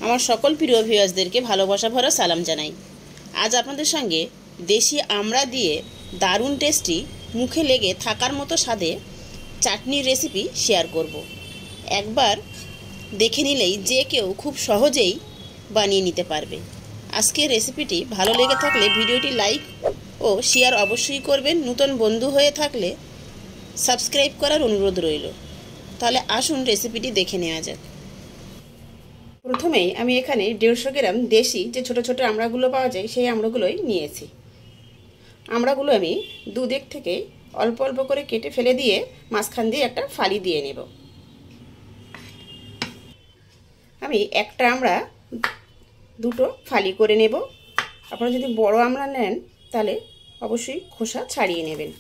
আমার সকল প্রিয় ভিউয়ার্সদেরকে ভালোবাসা ভরা সালাম জানাই। আজ আপনাদের সঙ্গে দেশি আমড়া দিয়ে দারুণ টেস্টি, মুখে লেগে থাকার মতো স্বাদে চাটনির রেসিপি শেয়ার করব। একবার দেখে নিলেই যে কেউ খুব সহজেই বানিয়ে নিতে পারবে। আজকের রেসিপিটি ভালো লেগে থাকলে ভিডিওটি লাইক ও শেয়ার অবশ্যই করবেন। নতুন বন্ধু হয়ে থাকলে সাবস্ক্রাইব করার অনুরোধ রইল। তাহলে আসুন রেসিপিটি দেখে নেওয়া যাক। প্রথমেই আমি এখানে 150 গ্রাম দেশি যে ছোট ছোট আমড়াগুলো পাওয়া যায় সেই আমড়াগুলোই নিয়েছি। আমড়াগুলো আমি দুদিক থেকে অল্প অল্প করে কেটে ফেলে দিয়ে মাঝখান দিয়ে একটা ফালি দিয়ে নেব। আমি একটা আমড়া দুটো ফালি করে নেব। আপনারা যদি বড় আমড়া নেন তাহলে অবশ্যই খোসা ছাড়িয়ে নেবেন।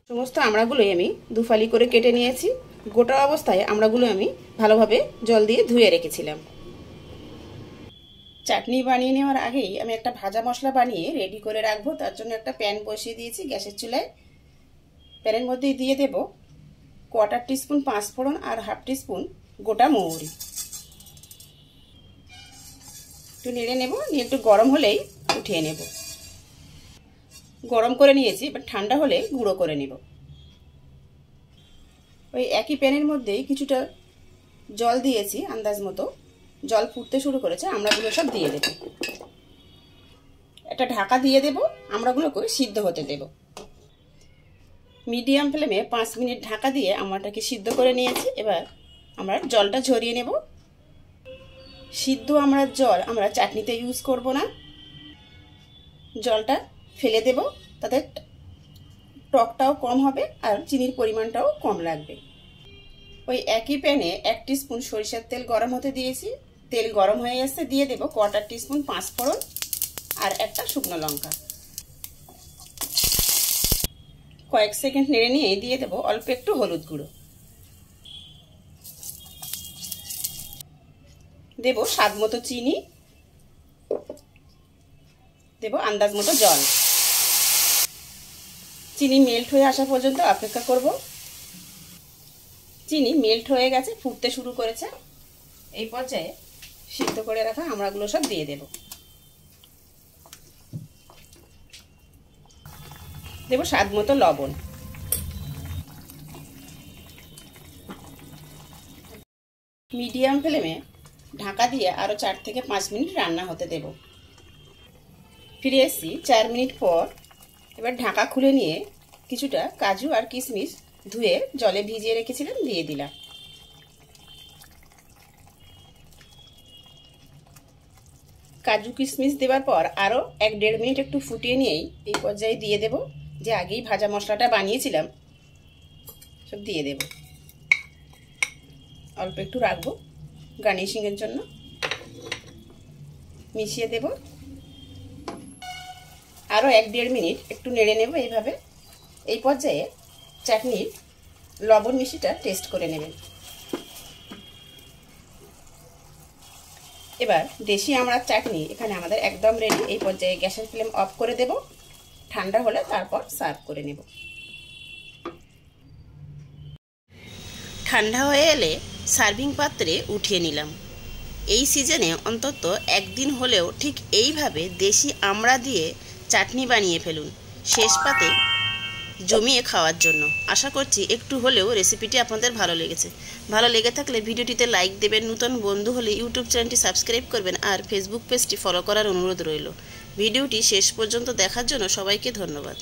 সমস্ত আমড়াগুলোই আমি দুফালি করে কেটে নিয়েছি। গোটা অবস্থায় আমড়াগুলো আমি ভালোভাবে জল দিয়ে ধুয়ে রেখেছিলাম। চাটনি বানিয়ে নেওয়ার আগেই আমি একটা ভাজা মশলা বানিয়ে রেডি করে রাখবো। তার জন্য একটা প্যান বসিয়ে দিয়েছি গ্যাসের চুলায়। প্যানের মধ্যে দিয়ে দেব 1/4 টিস্পুন পাঁচফোড়ন আর 1/2 টিস্পুন গোটা মৌরি। একটু নেড়ে নেব, নিয়ে একটু গরম হলেই উঠিয়ে নেব। গরম করে নিয়েছি, এবার ঠান্ডা হলে গুঁড়ো করে নেব। ওই একই প্যানের মধ্যেই কিছুটা জল দিয়েছি আন্দাজ মতো। জল ফুটতে শুরু করেছে, আমড়াগুলো সব দিয়ে দেব। একটা ঢাকা দিয়ে দেব, আমড়াগুলোকে সিদ্ধ হতে দেব। মিডিয়াম ফ্লেমে 5 মিনিট ঢাকা দিয়ে আমড়াটাকে সিদ্ধ করে নিয়েছি। এবার আমরা জলটা ঝরিয়ে নেব। সিদ্ধ আমড়ার জল আমরা চাটনিতে ইউজ করব না, জলটা ফেলে দেব। তাতে টকটাও কম হবে আর চিনির পরিমাণটাও কম লাগবে। ওই একই প্যানে 1 টিস্পুন সরিষার তেল গরম হতে দিয়েছি। তেল গরম হয়ে এসে দিয়ে দেব 1/4 টিস্পুন পাঁচফোড়ন আর একটা শুকনো লঙ্কা। কয়েক সেকেন্ড নেড়ে নিয়ে দিয়ে দেব অল্প একটু হলুদ গুঁড়ো। দেব স্বাদ মতো চিনি, দেব আন্দাজ মতো জল। চিনি মেল্ট হয়ে আসা পর্যন্ত অপেক্ষা করব। চিনি মেল্ট হয়ে গেছে, ফুটতে শুরু করেছে। এই পর্যায়ে সিদ্ধ করে রাখা আমড়াগুলো সব দিয়ে দেব। দেব স্বাদ মতো লবণ। মিডিয়াম ফ্লেমে ঢাকা দিয়ে আরো 4 থেকে 5 মিনিট রান্না হতে দেব। ফিরে এসেছি 4 মিনিট পর। এবার ঢাকা খুলে নিয়ে কিছুটা কাজু আর কিশমিশ ধুয়ে জলে ভিজিয়ে রেখেছিলাম দিয়ে দিলাম। কাজু কিশমিশ দেওয়ার পর আরও 1-1.5 মিনিট একটু ফুটিয়ে নিয়েই এই পর্যায়ে দিয়ে দেব যে আগেই ভাজা মশলাটা বানিয়েছিলাম সব দিয়ে দেব। অল্প একটু রাখবো গার্নিশিংয়ের জন্য। মিশিয়ে দেব। আরও 1-1.5 মিনিট একটু নেড়ে নেব এইভাবে। এই পর্যায়ে চাটনির লবণ মিষ্টিটা টেস্ট করে নেবেন। এবার দেশি আমড়ার চাটনি এখানে আমাদের একদম রেডি। এই পর্যায়ে গ্যাসের ফ্লেম অফ করে দেব। ঠান্ডা হলে তারপর সার্ভ করে নেব। ঠান্ডা হয়ে এলে সার্ভিং পাত্রে উঠিয়ে নিলাম। এই সিজনে অন্তত একদিন হলেও ঠিক এইভাবে দেশি আমড়া দিয়ে চাটনি বানিয়ে ফেলুন, শেষ পাতে জমিয়ে খাওয়ার জন্য। আশা করছি একটু হলেও রেসিপিটি আপনাদের ভালো লেগেছে। ভালো লেগে থাকলে ভিডিওটিতে লাইক দেবেন, নতুন বন্ধু হলে ইউটিউব চ্যানেলটি সাবস্ক্রাইব করবেন আর ফেসবুক পেজটি ফলো করার অনুরোধ রইল। ভিডিওটি শেষ পর্যন্ত দেখার জন্য সবাইকে ধন্যবাদ।